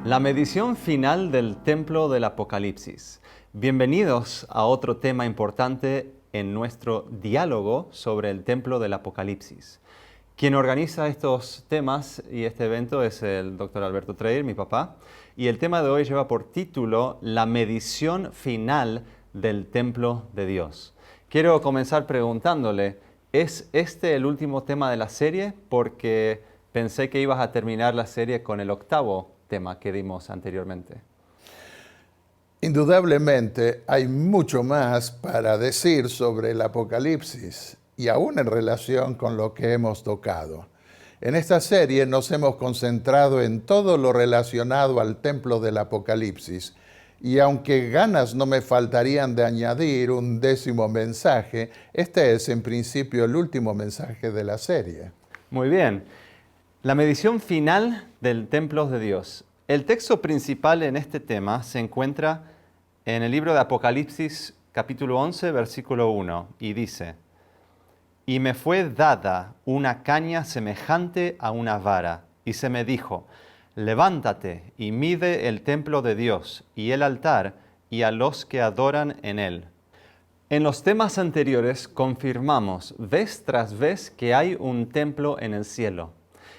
La medición final del templo del Apocalipsis. Bienvenidos a otro tema importante en nuestro diálogo sobre el templo del Apocalipsis. Quien organiza estos temas y este evento es el Dr. Alberto Treir, mi papá, y el tema de hoy lleva por título La medición final del templo de Dios. Quiero comenzar preguntándole, ¿es este el último tema de la serie? Porque pensé que ibas a terminar la serie con el octavo tema que dimos anteriormente. Indudablemente hay mucho más para decir sobre el Apocalipsis y aún en relación con lo que hemos tocado. En esta serie nos hemos concentrado en todo lo relacionado al templo del Apocalipsis y aunque ganas no me faltarían de añadir un 10º mensaje, este es en principio el último mensaje de la serie. Muy bien. La medición final del templo de Dios. El texto principal en este tema se encuentra en el libro de Apocalipsis, capítulo 11, versículo 1, y dice: «Y me fue dada una caña semejante a una vara, y se me dijo, levántate y mide el templo de Dios, y el altar, y a los que adoran en él». En los temas anteriores confirmamos vez tras vez que hay un templo en el cielo.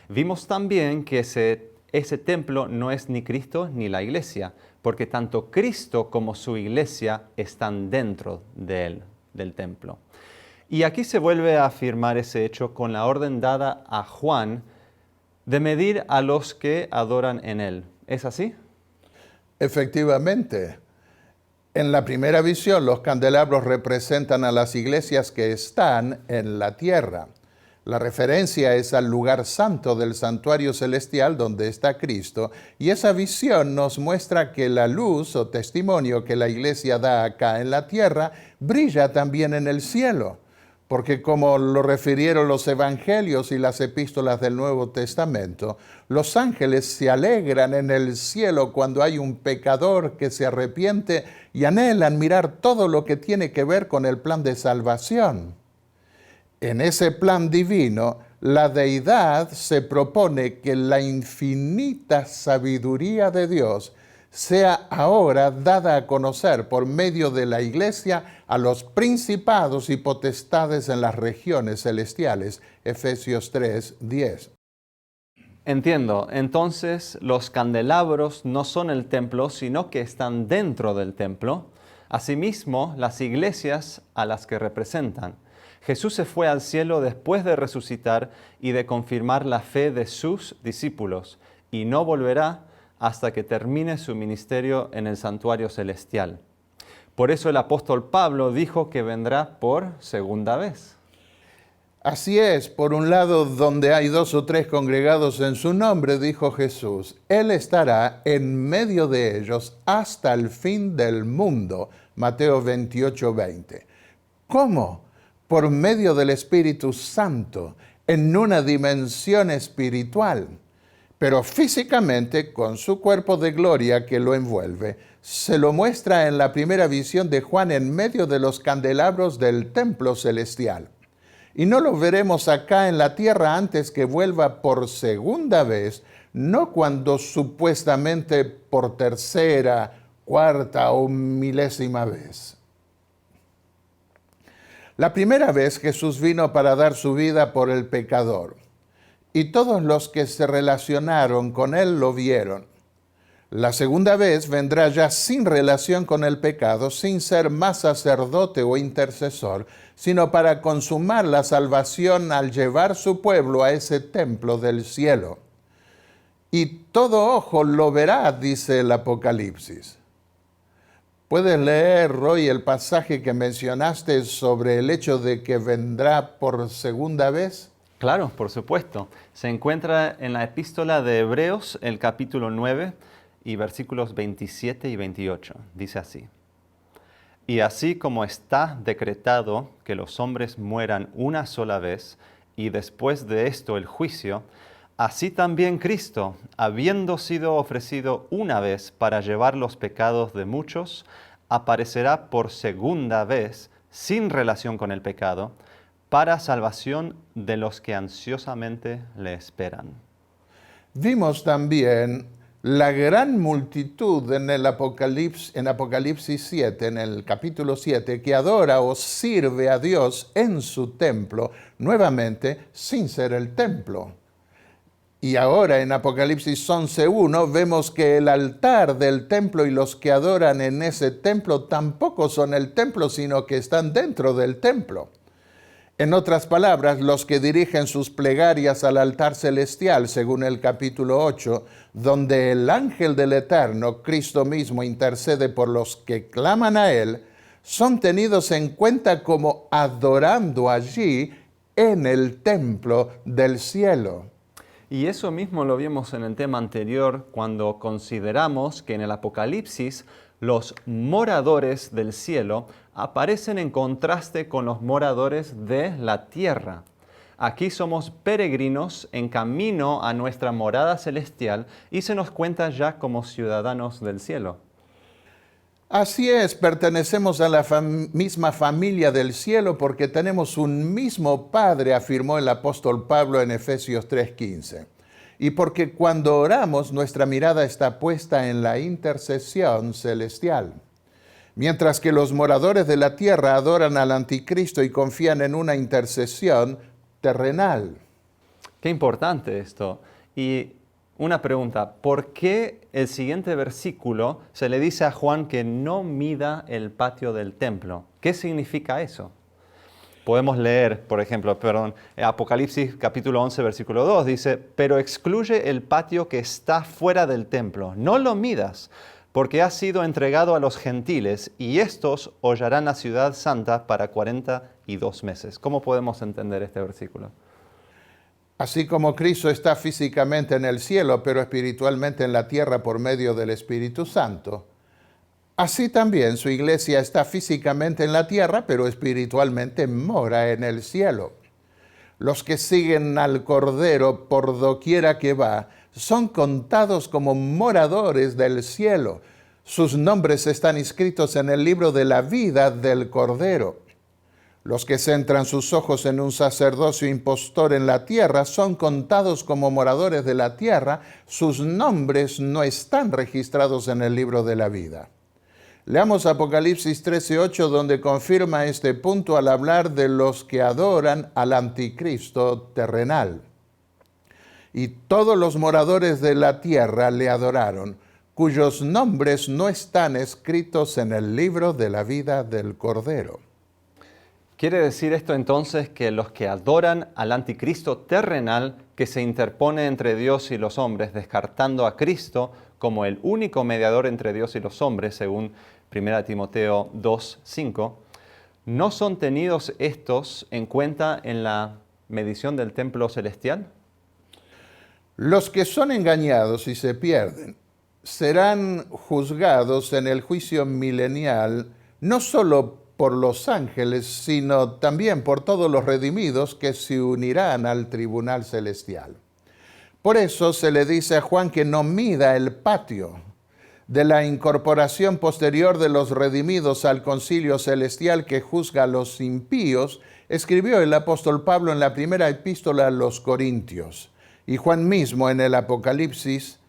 Vimos también que ese templo no es ni Cristo ni la iglesia, porque tanto Cristo como su iglesia están dentro de él, del templo. Y aquí se vuelve a afirmar ese hecho con la orden dada a Juan de medir a los que adoran en él. ¿Es así? Efectivamente, en la primera visión los candelabros representan a las iglesias que están en la tierra. La referencia es al lugar santo del santuario celestial donde está Cristo, y esa visión nos muestra que la luz o testimonio que la iglesia da acá en la tierra brilla también en el cielo, porque como lo refirieron los evangelios y las epístolas del Nuevo Testamento, los ángeles se alegran en el cielo cuando hay un pecador que se arrepiente y anhelan mirar todo lo que tiene que ver con el plan de salvación. En ese plan divino, la deidad se propone que la infinita sabiduría de Dios sea ahora dada a conocer por medio de la iglesia a los principados y potestades en las regiones celestiales. Efesios 3:10. Entiendo. Entonces, los candelabros no son el templo, sino que están dentro del templo. Asimismo, las iglesias a las que representan. Jesús se fue al cielo después de resucitar y de confirmar la fe de sus discípulos, y no volverá hasta que termine su ministerio en el santuario celestial. Por eso el apóstol Pablo dijo que vendrá por segunda vez. Así es, por un lado, donde hay 2 o 3 congregados en su nombre, dijo Jesús, Él estará en medio de ellos hasta el fin del mundo. Mateo 28:20. ¿Cómo? Por medio del Espíritu Santo, en una dimensión espiritual, pero físicamente con su cuerpo de gloria que lo envuelve. Se lo muestra en la primera visión de Juan en medio de los candelabros del templo celestial. Y no lo veremos acá en la tierra antes que vuelva por segunda vez, no cuando supuestamente por tercera, cuarta o milésima vez. La primera vez Jesús vino para dar su vida por el pecador, y todos los que se relacionaron con él lo vieron. La segunda vez vendrá ya sin relación con el pecado, sin ser más sacerdote o intercesor, sino para consumar la salvación al llevar su pueblo a ese templo del cielo. Y todo ojo lo verá, dice el Apocalipsis. ¿Puedes leer, Roy, el pasaje que mencionaste sobre el hecho de que vendrá por segunda vez? Claro, por supuesto. Se encuentra en la epístola de Hebreos, el capítulo 9, y versículos 27 y 28. Dice así: «Y así como está decretado que los hombres mueran una sola vez, y después de esto el juicio, así también Cristo, habiendo sido ofrecido una vez para llevar los pecados de muchos, aparecerá por segunda vez, sin relación con el pecado, para salvación de los que ansiosamente le esperan». Vimos también La gran multitud en Apocalipsis 7, en el capítulo 7, que adora o sirve a Dios en su templo, nuevamente sin ser el templo. Y ahora en Apocalipsis 11:1 vemos que el altar del templo y los que adoran en ese templo tampoco son el templo, sino que están dentro del templo. En otras palabras, los que dirigen sus plegarias al altar celestial, según el capítulo 8, donde el ángel del Eterno, Cristo mismo, intercede por los que claman a Él, son tenidos en cuenta como adorando allí en el templo del cielo. Y eso mismo lo vimos en el tema anterior cuando consideramos que en el Apocalipsis los moradores del cielo aparecen en contraste con los moradores de la tierra. Aquí somos peregrinos en camino a nuestra morada celestial y se nos cuenta ya como ciudadanos del cielo. Así es, pertenecemos a la misma familia del cielo porque tenemos un mismo Padre, afirmó el apóstol Pablo en Efesios 3:15. Y porque cuando oramos nuestra mirada está puesta en la intercesión celestial. Mientras que los moradores de la tierra adoran al anticristo y confían en una intercesión terrenal. Qué importante esto. Y una pregunta, ¿por qué el siguiente versículo se le dice a Juan que no mida el patio del templo? ¿Qué significa eso? Podemos leer, por ejemplo, Apocalipsis capítulo 11, versículo 2, dice, pero excluye el patio que está fuera del templo, no lo midas, porque ha sido entregado a los gentiles, y estos hollarán la ciudad santa para 42 meses. ¿Cómo podemos entender este versículo? Así como Cristo está físicamente en el cielo, pero espiritualmente en la tierra por medio del Espíritu Santo, así también su iglesia está físicamente en la tierra, pero espiritualmente mora en el cielo. Los que siguen al Cordero por doquiera que va, son contados como moradores del cielo. Sus nombres están inscritos en el libro de la vida del Cordero. Los que centran sus ojos en un sacerdocio impostor en la tierra son contados como moradores de la tierra. Sus nombres no están registrados en el libro de la vida. Leamos Apocalipsis 13:8, donde confirma este punto al hablar de los que adoran al anticristo terrenal. Y todos los moradores de la tierra le adoraron, cuyos nombres no están escritos en el libro de la vida del Cordero. ¿Quiere decir esto entonces que los que adoran al anticristo terrenal que se interpone entre Dios y los hombres, descartando a Cristo como el único mediador entre Dios y los hombres, según 1 Timoteo 2:5, no son tenidos estos en cuenta en la medición del templo celestial? Los que son engañados y se pierden serán juzgados en el juicio milenial, no solo por los ángeles, sino también por todos los redimidos que se unirán al tribunal celestial. Por eso se le dice a Juan que no mida el patio de la incorporación posterior de los redimidos al concilio celestial que juzga a los impíos, escribió el apóstol Pablo en la primera epístola a los Corintios. Y Juan mismo en el Apocalipsis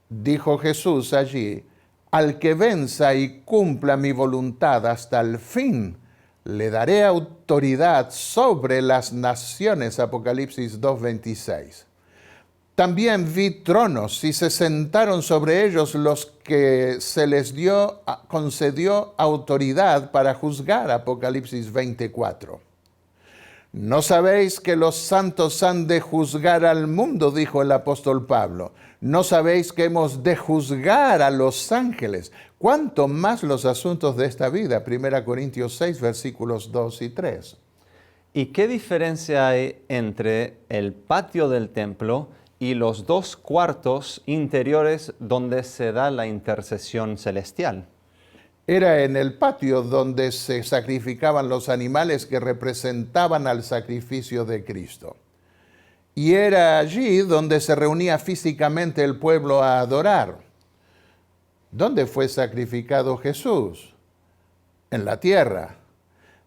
dijo Jesús allí, al que venza y cumpla mi voluntad hasta el fin, le daré autoridad sobre las naciones, Apocalipsis 2:26. También vi tronos y se sentaron sobre ellos los que se les concedió autoridad para juzgar, Apocalipsis 20:4. ¿No sabéis que los santos han de juzgar al mundo?, dijo el apóstol Pablo. ¿No sabéis que hemos de juzgar a los ángeles? ¿Cuánto más los asuntos de esta vida? 1 Corintios 6, versículos 2 y 3. ¿Y qué diferencia hay entre el patio del templo y los 2 cuartos interiores donde se da la intercesión celestial? Era en el patio donde se sacrificaban los animales que representaban al sacrificio de Cristo. Y era allí donde se reunía físicamente el pueblo a adorar. ¿Dónde fue sacrificado Jesús? En la tierra.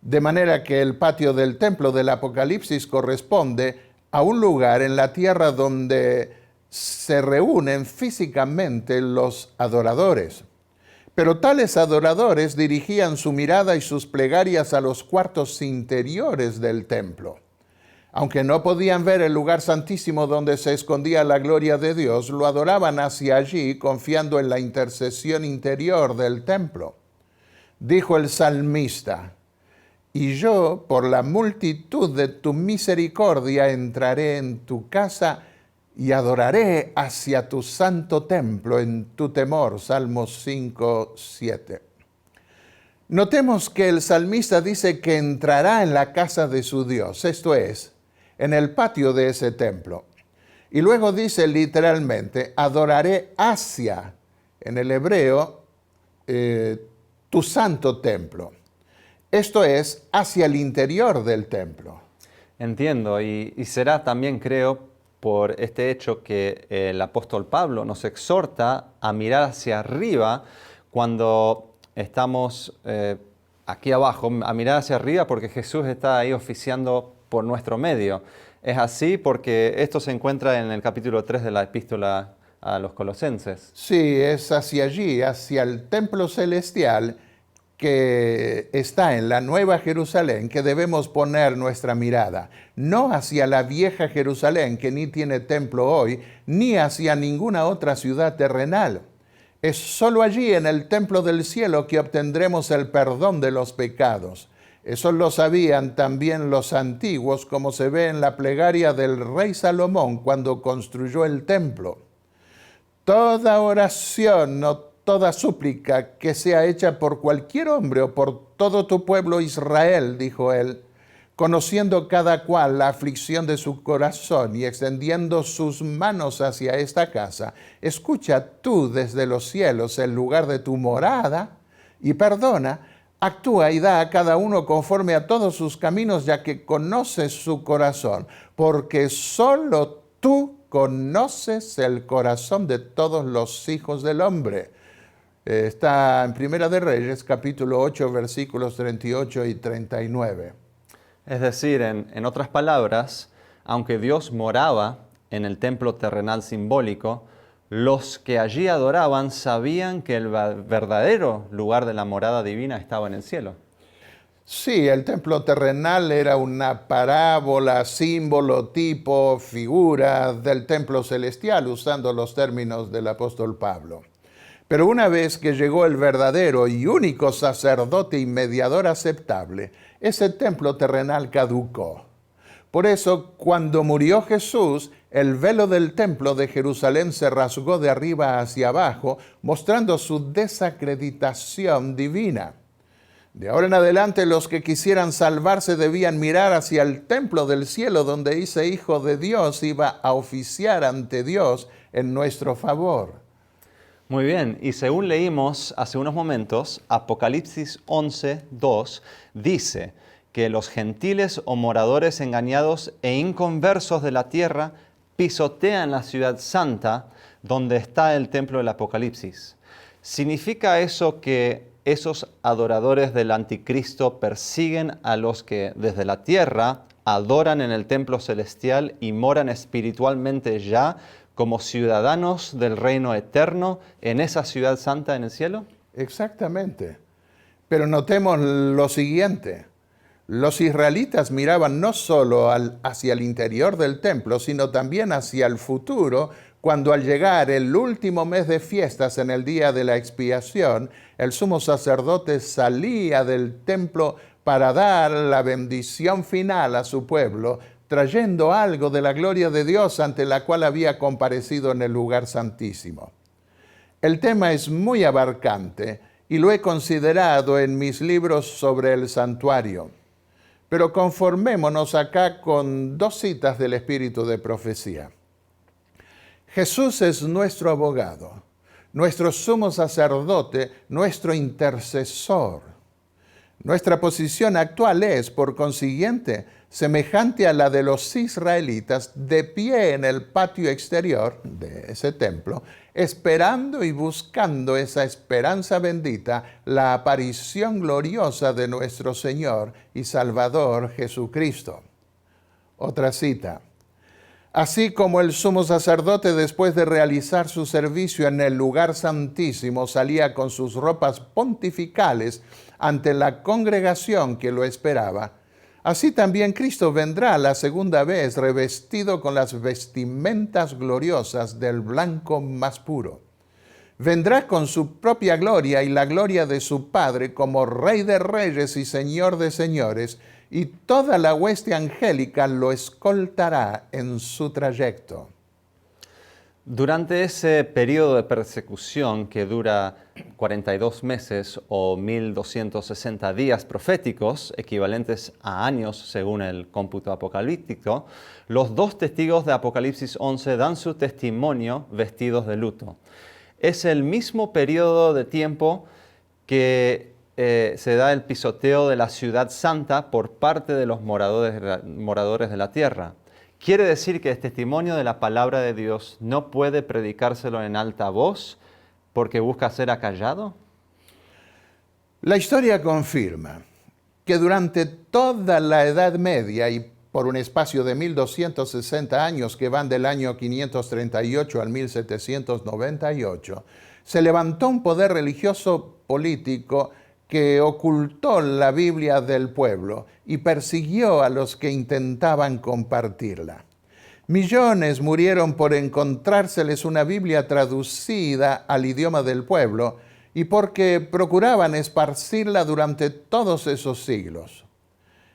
De manera que el patio del templo del Apocalipsis corresponde a un lugar en la tierra donde se reúnen físicamente los adoradores. Pero tales adoradores dirigían su mirada y sus plegarias a los cuartos interiores del templo. Aunque no podían ver el lugar santísimo donde se escondía la gloria de Dios, lo adoraban hacia allí, confiando en la intercesión interior del templo. Dijo el salmista: y yo, por la multitud de tu misericordia, entraré en tu casa y adoraré hacia tu santo templo en tu temor. Salmos 5, 7. Notemos que el salmista dice que entrará en la casa de su Dios, esto es, en el patio de ese templo. Y luego dice literalmente, adoraré hacia, en el hebreo, tu santo templo. Esto es, hacia el interior del templo. Entiendo, y será también, creo, por este hecho que el apóstol Pablo nos exhorta a mirar hacia arriba cuando estamos aquí abajo, a mirar hacia arriba porque Jesús está ahí oficiando por nuestro medio. Es así porque esto se encuentra en el capítulo 3 de la epístola a los Colosenses. Sí, es hacia allí, hacia el templo celestial que está en la Nueva Jerusalén, que debemos poner nuestra mirada, no hacia la vieja Jerusalén, que ni tiene templo hoy, ni hacia ninguna otra ciudad terrenal. Es solo allí, en el templo del cielo, que obtendremos el perdón de los pecados. Eso lo sabían también los antiguos, como se ve en la plegaria del rey Salomón cuando construyó el templo. Toda oración o toda súplica que sea hecha por cualquier hombre o por todo tu pueblo Israel, dijo él, conociendo cada cual la aflicción de su corazón y extendiendo sus manos hacia esta casa, escucha tú desde los cielos el lugar de tu morada y perdona, actúa y da a cada uno conforme a todos sus caminos, ya que conoces su corazón, porque solo tú conoces el corazón de todos los hijos del hombre. Está en Primera de Reyes, capítulo 8, versículos 38 y 39. Es decir, en otras palabras, aunque Dios moraba en el templo terrenal simbólico, los que allí adoraban sabían que el verdadero lugar de la morada divina estaba en el cielo. Sí, el templo terrenal era una parábola, símbolo, tipo, figura del templo celestial, usando los términos del apóstol Pablo. Pero una vez que llegó el verdadero y único sacerdote y mediador aceptable, ese templo terrenal caducó. Por eso, cuando murió Jesús, el velo del templo de Jerusalén se rasgó de arriba hacia abajo, mostrando su desacreditación divina. De ahora en adelante, los que quisieran salvarse debían mirar hacia el templo del cielo, donde ese Hijo de Dios iba a oficiar ante Dios en nuestro favor. Muy bien, y según leímos hace unos momentos, Apocalipsis 11:2 dice que los gentiles o moradores engañados e inconversos de la tierra pisotean la ciudad santa donde está el templo del Apocalipsis. ¿Significa eso que esos adoradores del anticristo persiguen a los que desde la tierra adoran en el templo celestial y moran espiritualmente ya como ciudadanos del reino eterno en esa ciudad santa en el cielo? Exactamente. Pero notemos lo siguiente. Los israelitas miraban no solo hacia el interior del templo, sino también hacia el futuro, cuando al llegar el último mes de fiestas en el día de la expiación, el sumo sacerdote salía del templo para dar la bendición final a su pueblo, trayendo algo de la gloria de Dios ante la cual había comparecido en el lugar santísimo. El tema es muy abarcante y lo he considerado en mis libros sobre el santuario. Pero conformémonos acá con dos citas del Espíritu de Profecía. Jesús es nuestro abogado, nuestro sumo sacerdote, nuestro intercesor. Nuestra posición actual es, por consiguiente, semejante a la de los israelitas de pie en el patio exterior de ese templo, esperando y buscando esa esperanza bendita, la aparición gloriosa de nuestro Señor y Salvador Jesucristo. Otra cita. Así como el sumo sacerdote, después de realizar su servicio en el lugar santísimo, salía con sus ropas pontificales ante la congregación que lo esperaba, así también Cristo vendrá la segunda vez revestido con las vestimentas gloriosas del blanco más puro. Vendrá con su propia gloria y la gloria de su Padre como Rey de Reyes y Señor de Señores, y toda la hueste angélica lo escoltará en su trayecto. Durante ese periodo de persecución que dura 42 meses o 1260 días proféticos, equivalentes a años según el cómputo apocalíptico, los dos testigos de Apocalipsis 11 dan su testimonio vestidos de luto. Es el mismo periodo de tiempo que se da el pisoteo de la ciudad santa por parte de los moradores de la tierra. Quiere decir que el testimonio de la palabra de Dios no puede predicárselo en alta voz porque busca ser acallado. La historia confirma que durante toda la Edad Media y por un espacio de 1260 años que van del año 538 al 1798, se levantó un poder religioso político que ocultó la Biblia del pueblo y persiguió a los que intentaban compartirla. Millones murieron por encontrárseles una Biblia traducida al idioma del pueblo y porque procuraban esparcirla durante todos esos siglos.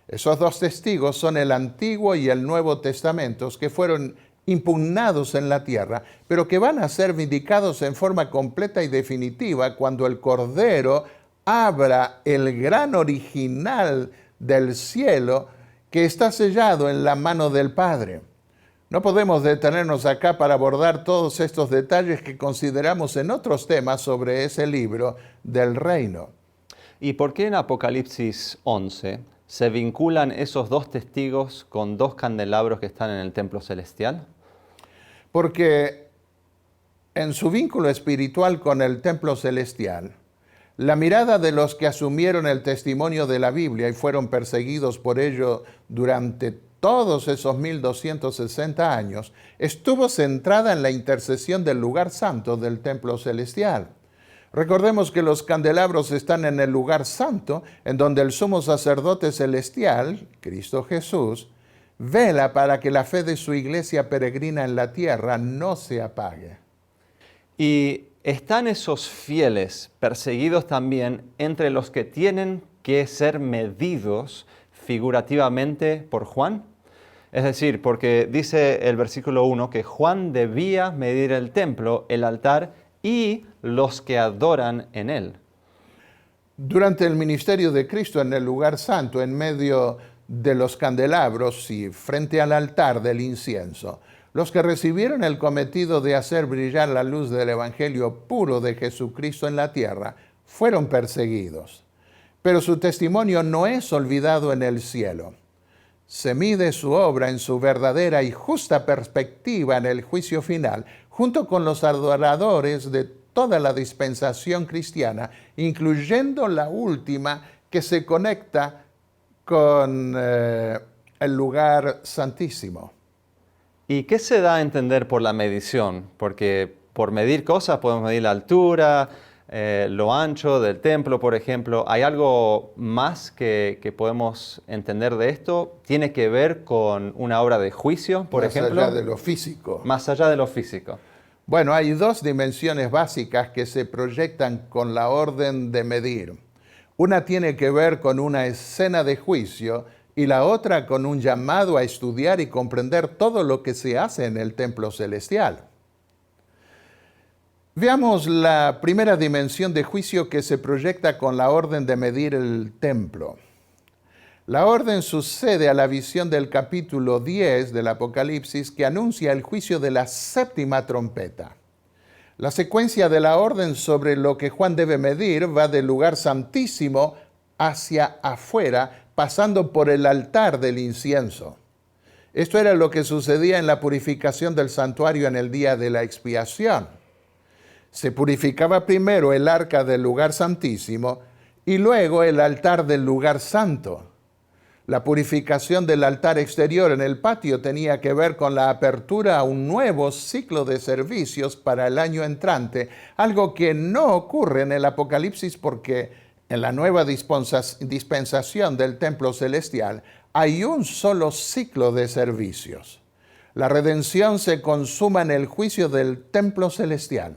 Esos dos testigos son el Antiguo y el Nuevo Testamentos que fueron impugnados en la tierra, pero que van a ser vindicados en forma completa y definitiva cuando el Cordero abra el gran original del cielo que está sellado en la mano del Padre. No podemos detenernos acá para abordar todos estos detalles que consideramos en otros temas sobre ese libro del reino. ¿Y por qué en Apocalipsis 11 se vinculan esos dos testigos con dos candelabros que están en el templo celestial? Porque en su vínculo espiritual con el templo celestial, la mirada de los que asumieron el testimonio de la Biblia y fueron perseguidos por ello durante todos esos 1260 años, estuvo centrada en la intercesión del lugar santo del templo celestial. Recordemos que los candelabros están en el lugar santo, en donde el sumo sacerdote celestial, Cristo Jesús, vela para que la fe de su iglesia peregrina en la tierra no se apague. Y están esos fieles perseguidos también entre los que tienen que ser medidos figurativamente por Juan. Es decir, porque dice el versículo 1 que Juan debía medir el templo, el altar y los que adoran en él. Durante el ministerio de Cristo en el lugar santo, en medio de los candelabros y frente al altar del incienso, los que recibieron el cometido de hacer brillar la luz del Evangelio puro de Jesucristo en la tierra fueron perseguidos. Pero su testimonio no es olvidado en el cielo. Se mide su obra en su verdadera y justa perspectiva en el juicio final, junto con los adoradores de toda la dispensación cristiana, incluyendo la última que se conecta con el lugar santísimo. ¿Y qué se da a entender por la medición? Porque por medir cosas podemos medir la altura, lo ancho del templo, por ejemplo. ¿Hay algo más que podemos entender de esto? ¿Tiene que ver con una obra de juicio, por ejemplo? Más allá de lo físico. Más allá de lo físico. Bueno, hay dos dimensiones básicas que se proyectan con la orden de medir. Una tiene que ver con una escena de juicio y la otra con un llamado a estudiar y comprender todo lo que se hace en el templo celestial. Veamos la primera dimensión de juicio que se proyecta con la orden de medir el templo. La orden sucede a la visión del capítulo 10 del Apocalipsis que anuncia el juicio de la séptima trompeta. La secuencia de la orden sobre lo que Juan debe medir va del lugar santísimo hacia afuera, pasando por el altar del incienso. Esto era lo que sucedía en la purificación del santuario en el día de la expiación. Se purificaba primero el arca del lugar santísimo y luego el altar del lugar santo. La purificación del altar exterior en el patio tenía que ver con la apertura a un nuevo ciclo de servicios para el año entrante, algo que no ocurre en el Apocalipsis porque en la nueva dispensación del templo celestial hay un solo ciclo de servicios. La redención se consuma en el juicio del templo celestial.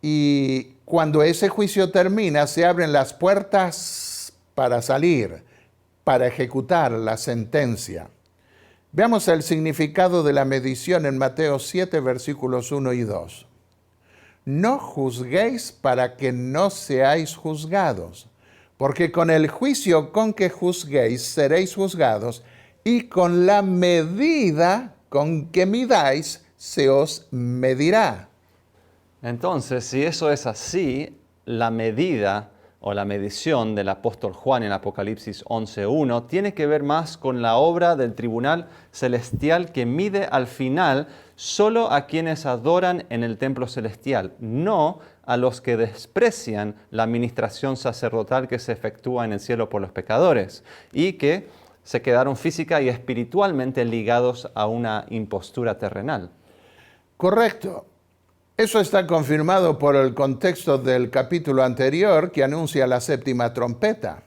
Y cuando ese juicio termina, se abren las puertas para salir, para ejecutar la sentencia. Veamos el significado de la medición en Mateo 7, versículos 1 y 2. No juzguéis para que no seáis juzgados, porque con el juicio con que juzguéis seréis juzgados, y con la medida con que midáis se os medirá. Entonces, si eso es así, la medida o la medición del apóstol Juan en Apocalipsis 11.1 tiene que ver más con la obra del tribunal celestial que mide al final solo a quienes adoran en el templo celestial, no a los que desprecian la administración sacerdotal que se efectúa en el cielo por los pecadores y que se quedaron física y espiritualmente ligados a una impostura terrenal. Correcto. Eso está confirmado por el contexto del capítulo anterior que anuncia la séptima trompeta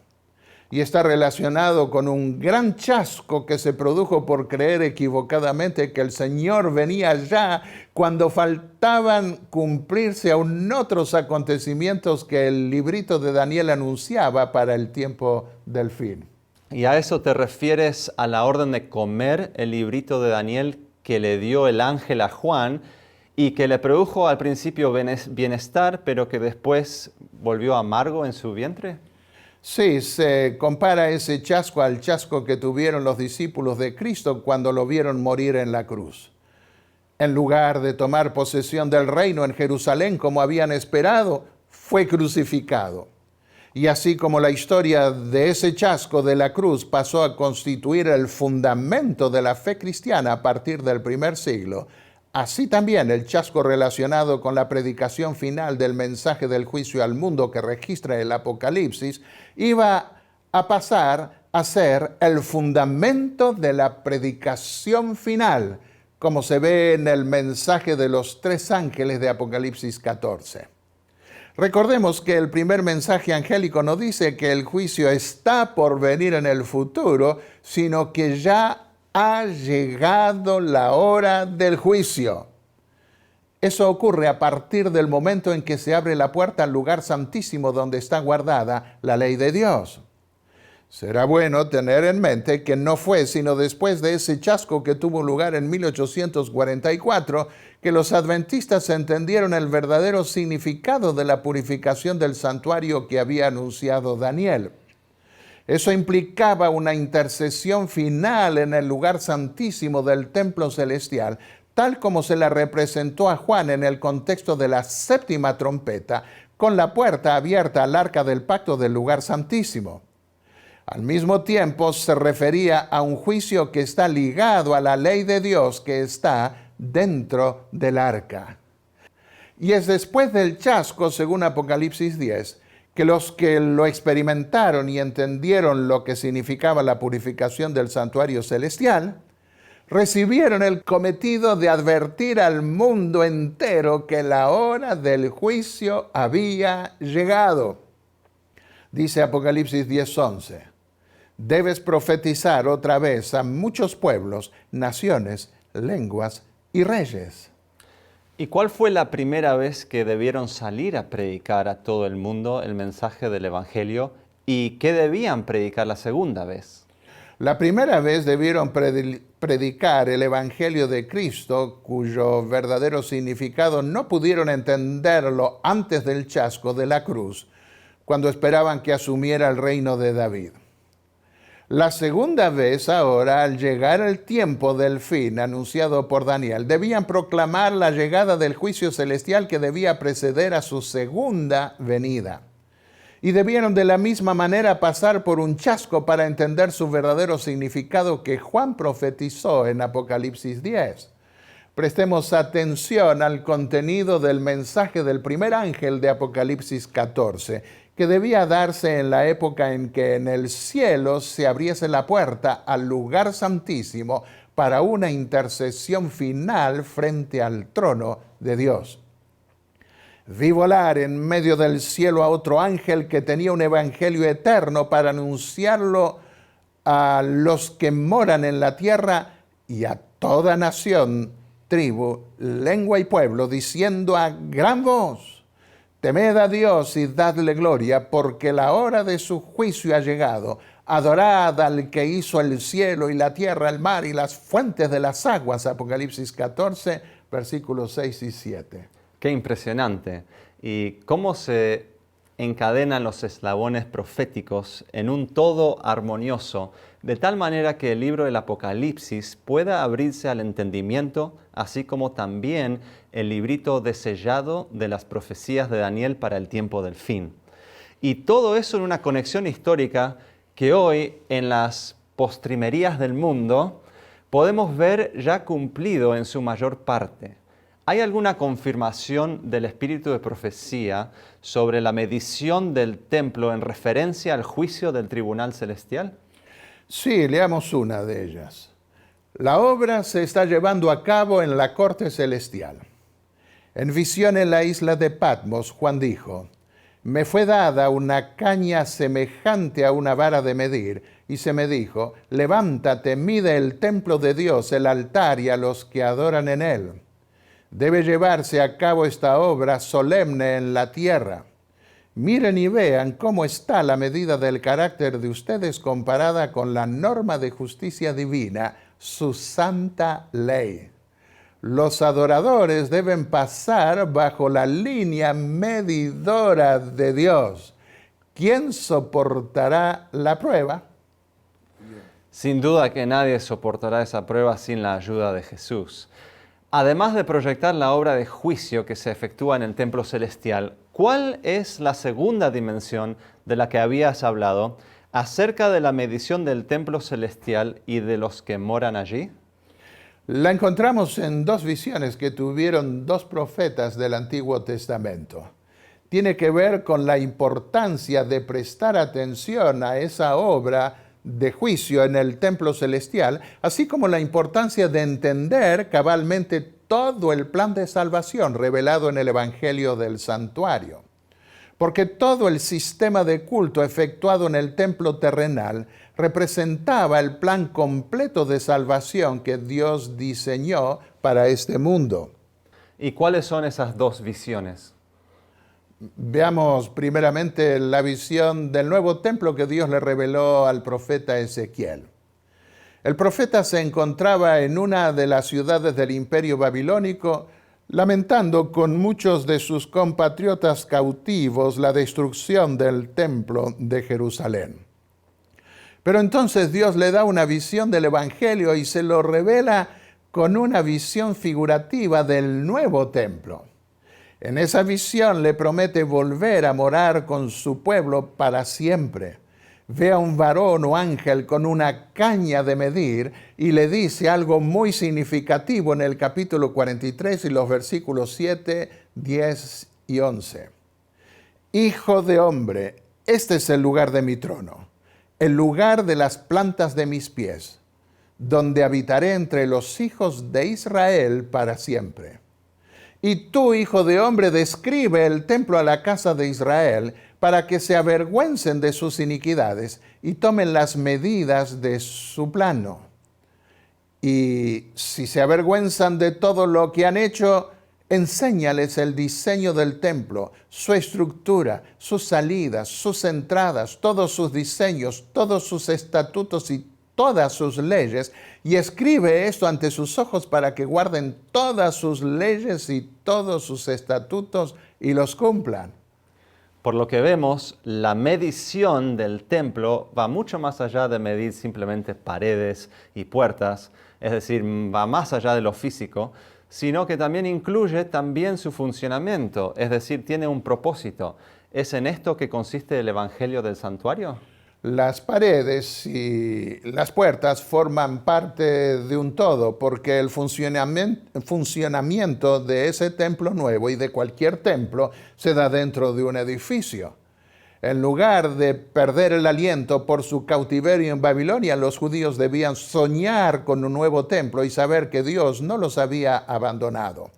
y está relacionado con un gran chasco que se produjo por creer equivocadamente que el Señor venía ya cuando faltaban cumplirse aún otros acontecimientos que el librito de Daniel anunciaba para el tiempo del fin. ¿Y a eso te refieres a la orden de comer el librito de Daniel que le dio el ángel a Juan y que le produjo al principio bienestar, pero que después volvió amargo en su vientre? Sí, se compara ese chasco al chasco que tuvieron los discípulos de Cristo cuando lo vieron morir en la cruz. En lugar de tomar posesión del reino en Jerusalén como habían esperado, fue crucificado. Y así como la historia de ese chasco de la cruz pasó a constituir el fundamento de la fe cristiana a partir del primer siglo, así también el chasco relacionado con la predicación final del mensaje del juicio al mundo que registra el Apocalipsis iba a pasar a ser el fundamento de la predicación final, como se ve en el mensaje de los 3 ángeles de Apocalipsis 14. Recordemos que el primer mensaje angélico no dice que el juicio está por venir en el futuro, sino que ya ha llegado la hora del juicio. Eso ocurre a partir del momento en que se abre la puerta al lugar santísimo donde está guardada la ley de Dios. Será bueno tener en mente que no fue sino después de ese chasco que tuvo lugar en 1844 que los adventistas entendieron el verdadero significado de la purificación del santuario que había anunciado Daniel. Eso implicaba una intercesión final en el lugar santísimo del templo celestial, tal como se la representó a Juan en el contexto de la séptima trompeta, con la puerta abierta al arca del pacto del lugar santísimo. Al mismo tiempo se refería a un juicio que está ligado a la ley de Dios que está dentro del arca. Y es después del chasco, según Apocalipsis 10, que los que lo experimentaron y entendieron lo que significaba la purificación del santuario celestial, recibieron el cometido de advertir al mundo entero que la hora del juicio había llegado. Dice Apocalipsis 10:11, debes profetizar otra vez a muchos pueblos, naciones, lenguas y reyes. ¿Y cuál fue la primera vez que debieron salir a predicar a todo el mundo el mensaje del Evangelio? ¿Y qué debían predicar la segunda vez? La primera vez debieron predicar el Evangelio de Cristo, cuyo verdadero significado no pudieron entenderlo antes del chasco de la cruz, cuando esperaban que asumiera el reino de David. La segunda vez ahora, al llegar el tiempo del fin anunciado por Daniel, debían proclamar la llegada del juicio celestial que debía preceder a su segunda venida. Y debieron de la misma manera pasar por un chasco para entender su verdadero significado que Juan profetizó en Apocalipsis 10. Prestemos atención al contenido del mensaje del primer ángel de Apocalipsis 14, que debía darse en la época en que en el cielo se abriese la puerta al lugar santísimo para una intercesión final frente al trono de Dios. Vi volar en medio del cielo a otro ángel que tenía un evangelio eterno para anunciarlo a los que moran en la tierra y a toda nación, tribu, lengua y pueblo, diciendo a gran voz: temed a Dios y dadle gloria, porque la hora de su juicio ha llegado. Adorad al que hizo el cielo y la tierra, el mar y las fuentes de las aguas. Apocalipsis 14, versículos 6 y 7. Qué impresionante. Y cómo se encadenan los eslabones proféticos en un todo armonioso, de tal manera que el libro del Apocalipsis pueda abrirse al entendimiento, así como también el librito desellado de las profecías de Daniel para el tiempo del fin. Y todo eso en una conexión histórica que hoy, en las postrimerías del mundo, podemos ver ya cumplido en su mayor parte. ¿Hay alguna confirmación del espíritu de profecía sobre la medición del templo en referencia al juicio del tribunal celestial? Sí, leamos una de ellas. La obra se está llevando a cabo en la corte celestial. En visión en la isla de Patmos, Juan dijo: me fue dada una caña semejante a una vara de medir, y se me dijo: levántate, mide el templo de Dios, el altar y a los que adoran en él. Debe llevarse a cabo esta obra solemne en la tierra. Miren y vean cómo está la medida del carácter de ustedes comparada con la norma de justicia divina, su santa ley. Los adoradores deben pasar bajo la línea medidora de Dios. ¿Quién soportará la prueba? Sin duda que nadie soportará esa prueba sin la ayuda de Jesús. Además de proyectar la obra de juicio que se efectúa en el templo celestial, ¿cuál es la segunda dimensión de la que habías hablado acerca de la medición del templo celestial y de los que moran allí? La encontramos en dos visiones que tuvieron dos profetas del Antiguo Testamento. Tiene que ver con la importancia de prestar atención a esa obra de juicio en el templo celestial, así como la importancia de entender cabalmente todo el plan de salvación revelado en el Evangelio del Santuario. Porque todo el sistema de culto efectuado en el templo terrenal representaba el plan completo de salvación que Dios diseñó para este mundo. ¿Y cuáles son esas dos visiones? Veamos primeramente la visión del nuevo templo que Dios le reveló al profeta Ezequiel. El profeta se encontraba en una de las ciudades del Imperio Babilónico, lamentando con muchos de sus compatriotas cautivos la destrucción del templo de Jerusalén. Pero entonces Dios le da una visión del Evangelio y se lo revela con una visión figurativa del nuevo templo. En esa visión le promete volver a morar con su pueblo para siempre. Ve a un varón o ángel con una caña de medir y le dice algo muy significativo en el capítulo 43 y los versículos 7, 10 y 11. Hijo de hombre, este es el lugar de mi trono, el lugar de las plantas de mis pies, donde habitaré entre los hijos de Israel para siempre. Y tú, hijo de hombre, describe el templo a la casa de Israel para que se avergüencen de sus iniquidades y tomen las medidas de su plano. Y si se avergüenzan de todo lo que han hecho, enséñales el diseño del templo, su estructura, sus salidas, sus entradas, todos sus diseños, todos sus estatutos y todas sus leyes, y escribe esto ante sus ojos para que guarden todas sus leyes y todos sus estatutos y los cumplan. Por lo que vemos, la medición del templo va mucho más allá de medir simplemente paredes y puertas, es decir, va más allá de lo físico, sino que también incluye también su funcionamiento, es decir, tiene un propósito. ¿Es en esto que consiste el Evangelio del Santuario? Las paredes y las puertas forman parte de un todo, porque el funcionamiento de ese templo nuevo y de cualquier templo se da dentro de un edificio. En lugar de perder el aliento por su cautiverio en Babilonia, los judíos debían soñar con un nuevo templo y saber que Dios no los había abandonado.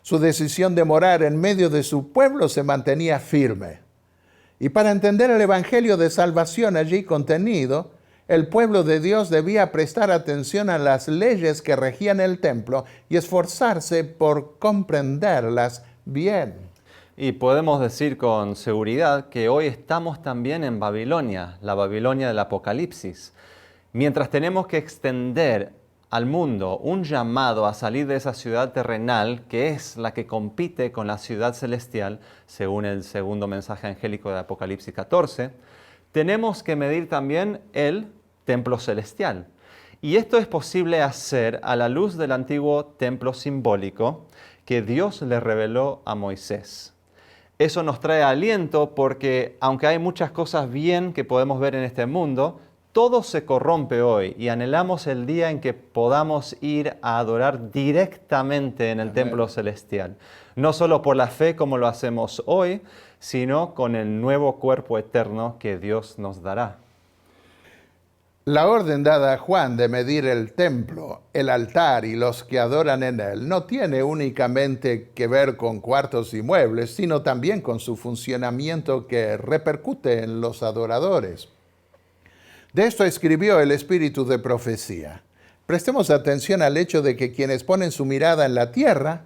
Su decisión de morar en medio de su pueblo se mantenía firme. Y para entender el evangelio de salvación allí contenido, el pueblo de Dios debía prestar atención a las leyes que regían el templo y esforzarse por comprenderlas bien. Y podemos decir con seguridad que hoy estamos también en Babilonia, la Babilonia del Apocalipsis. Mientras tenemos que extender al mundo un llamado a salir de esa ciudad terrenal, que es la que compite con la ciudad celestial, según el segundo mensaje angélico de Apocalipsis 14, tenemos que medir también el templo celestial. Y esto es posible hacer a la luz del antiguo templo simbólico que Dios le reveló a Moisés. Eso nos trae aliento porque, aunque hay muchas cosas bien que podemos ver en este mundo, todo se corrompe hoy y anhelamos el día en que podamos ir a adorar directamente en el templo celestial. No solo por la fe como lo hacemos hoy, sino con el nuevo cuerpo eterno que Dios nos dará. La orden dada a Juan de medir el templo, el altar y los que adoran en él no tiene únicamente que ver con cuartos y muebles, sino también con su funcionamiento que repercute en los adoradores. De esto escribió el espíritu de profecía. Prestemos atención al hecho de que quienes ponen su mirada en la tierra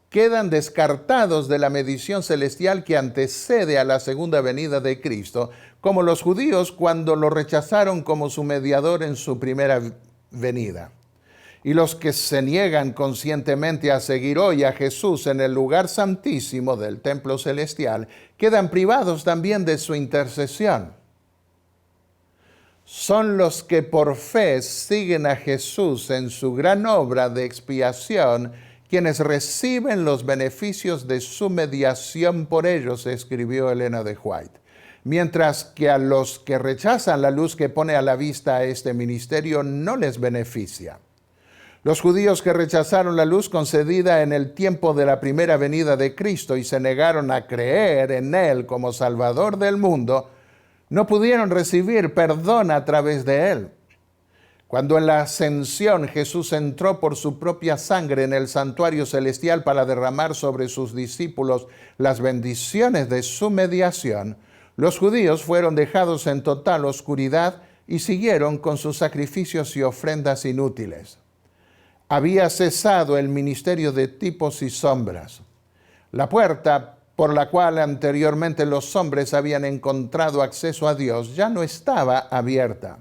quedan descartados de la medición celestial que antecede a la segunda venida de Cristo, como los judíos cuando lo rechazaron como su mediador en su primera venida. Y los que se niegan conscientemente a seguir hoy a Jesús en el lugar santísimo del templo celestial, quedan privados también de su intercesión. Son los que por fe siguen a Jesús en su gran obra de expiación, quienes reciben los beneficios de su mediación por ellos, escribió Elena de White. Mientras que a los que rechazan la luz que pone a la vista este ministerio no les beneficia. Los judíos que rechazaron la luz concedida en el tiempo de la primera venida de Cristo y se negaron a creer en Él como Salvador del mundo, no pudieron recibir perdón a través de Él. Cuando en la ascensión Jesús entró por su propia sangre en el santuario celestial para derramar sobre sus discípulos las bendiciones de su mediación, los judíos fueron dejados en total oscuridad y siguieron con sus sacrificios y ofrendas inútiles. Había cesado el ministerio de tipos y sombras. La puerta por la cual anteriormente los hombres habían encontrado acceso a Dios ya no estaba abierta.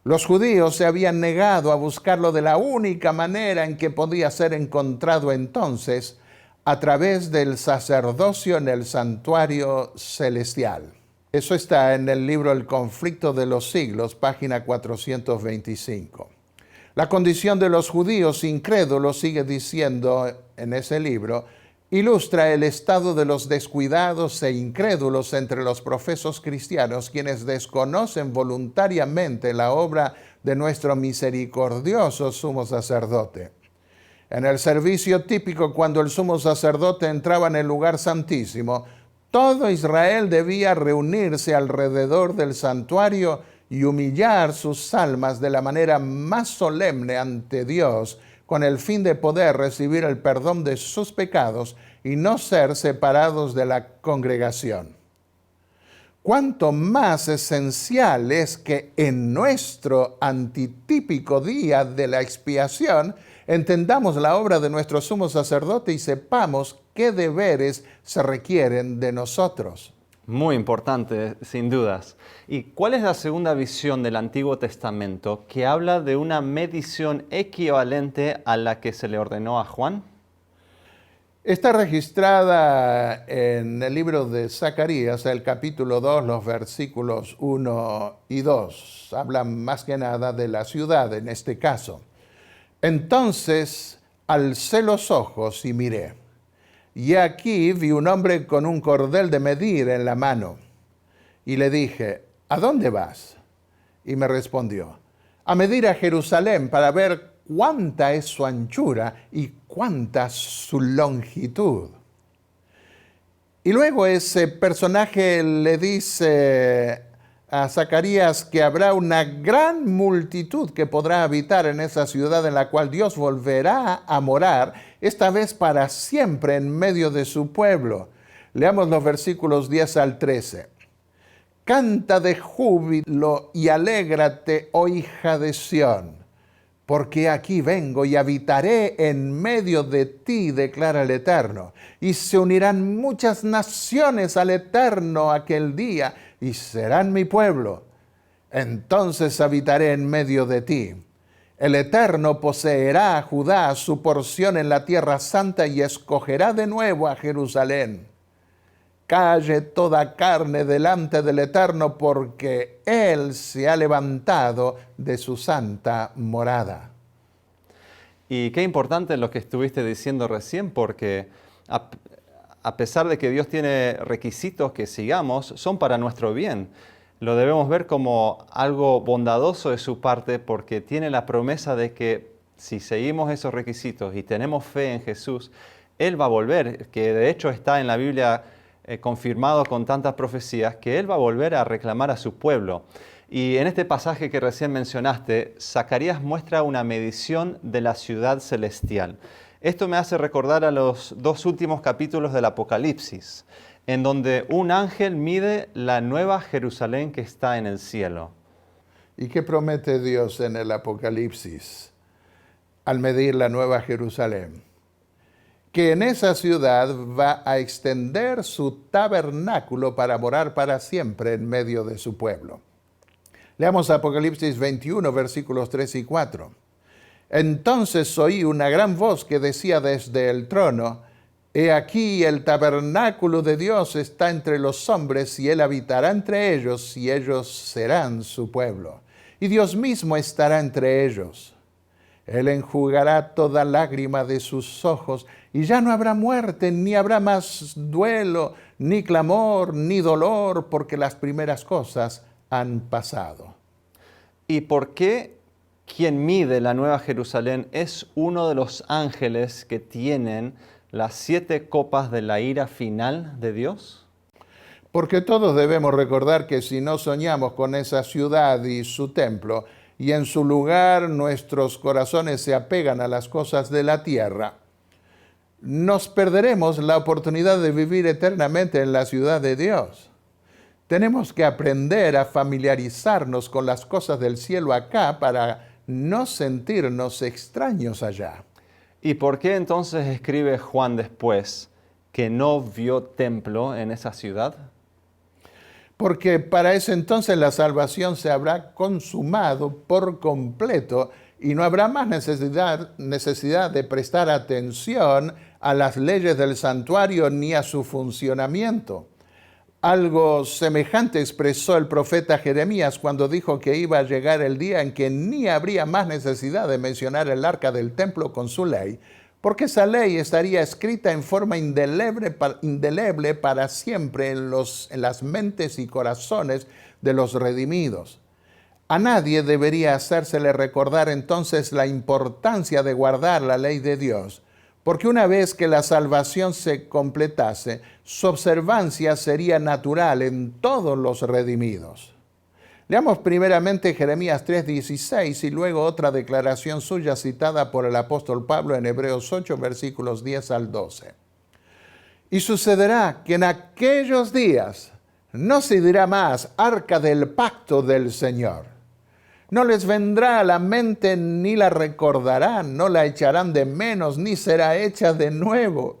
Los judíos se habían negado a buscarlo de la única manera en que podía ser encontrado entonces, a través del sacerdocio en el santuario celestial. Eso está en el libro El conflicto de los siglos, página 425. La condición de los judíos incrédulos, sigue diciendo en ese libro, ilustra el estado de los descuidados e incrédulos entre los profesos cristianos, quienes desconocen voluntariamente la obra de nuestro misericordioso sumo sacerdote. En el servicio típico, cuando el sumo sacerdote entraba en el lugar santísimo, todo Israel debía reunirse alrededor del santuario y humillar sus almas de la manera más solemne ante Dios, con el fin de poder recibir el perdón de sus pecados y no ser separados de la congregación. Cuánto más esencial es que en nuestro antitípico día de la expiación entendamos la obra de nuestro sumo sacerdote y sepamos qué deberes se requieren de nosotros. Muy importante, sin dudas. ¿Y cuál es la segunda visión del Antiguo Testamento que habla de una medición equivalente a la que se le ordenó a Juan? Está registrada en el libro de Zacarías, el capítulo 2, los versículos 1 y 2. Hablan más que nada de la ciudad en este caso. Entonces alcé los ojos y miré. Y aquí vi un hombre con un cordel de medir en la mano. Y le dije, ¿a dónde vas? Y me respondió, a medir a Jerusalén para ver cuánta es su anchura y cuánta su longitud. Y luego ese personaje le dice a Zacarías que habrá una gran multitud que podrá habitar en esa ciudad en la cual Dios volverá a morar, esta vez para siempre en medio de su pueblo. Leamos los versículos 10 al 13. Canta de júbilo y alégrate, oh hija de Sión, porque aquí vengo y habitaré en medio de ti, declara el Eterno. Y se unirán muchas naciones al Eterno aquel día, y serán mi pueblo. Entonces habitaré en medio de ti. El Eterno poseerá a Judá su porción en la tierra santa y escogerá de nuevo a Jerusalén. Calle toda carne delante del Eterno, porque Él se ha levantado de su santa morada. Y qué importante lo que estuviste diciendo recién, porque a pesar de que Dios tiene requisitos que sigamos, son para nuestro bien. Lo debemos ver como algo bondadoso de su parte, porque tiene la promesa de que si seguimos esos requisitos y tenemos fe en Jesús, Él va a volver, que de hecho está en la Biblia confirmado con tantas profecías, que Él va a volver a reclamar a su pueblo. Y en este pasaje que recién mencionaste, Zacarías muestra una medición de la ciudad celestial. Esto me hace recordar a los 2 últimos capítulos del Apocalipsis, en donde un ángel mide la nueva Jerusalén que está en el cielo. ¿Y qué promete Dios en el Apocalipsis al medir la nueva Jerusalén? Que en esa ciudad va a extender su tabernáculo para morar para siempre en medio de su pueblo. Leamos Apocalipsis 21, versículos 3 y 4. Entonces oí una gran voz que decía desde el trono: He aquí el tabernáculo de Dios está entre los hombres, y Él habitará entre ellos, y ellos serán su pueblo. Y Dios mismo estará entre ellos. Él enjugará toda lágrima de sus ojos, y ya no habrá muerte, ni habrá más duelo, ni clamor, ni dolor, porque las primeras cosas han pasado. ¿Y por qué quien mide la nueva Jerusalén es uno de los ángeles que tienen las 7 copas de la ira final de Dios? Porque todos debemos recordar que si no soñamos con esa ciudad y su templo, y en su lugar nuestros corazones se apegan a las cosas de la tierra, nos perderemos la oportunidad de vivir eternamente en la ciudad de Dios. Tenemos que aprender a familiarizarnos con las cosas del cielo acá para no sentirnos extraños allá. ¿Y por qué entonces escribe Juan después que no vio templo en esa ciudad? Porque para ese entonces la salvación se habrá consumado por completo y no habrá más necesidad de prestar atención a las leyes del santuario ni a su funcionamiento. Algo semejante expresó el profeta Jeremías cuando dijo que iba a llegar el día en que ni habría más necesidad de mencionar el arca del templo con su ley, porque esa ley estaría escrita en forma indeleble para siempre en las mentes y corazones de los redimidos. A nadie debería hacérsele recordar entonces la importancia de guardar la ley de Dios, porque una vez que la salvación se completase, su observancia sería natural en todos los redimidos. Leamos primeramente Jeremías 3:16 y luego otra declaración suya citada por el apóstol Pablo en Hebreos 8, versículos 10 al 12. Y sucederá que en aquellos días no se dirá más arca del pacto del Señor. No les vendrá a la mente ni la recordarán, no la echarán de menos, ni será hecha de nuevo.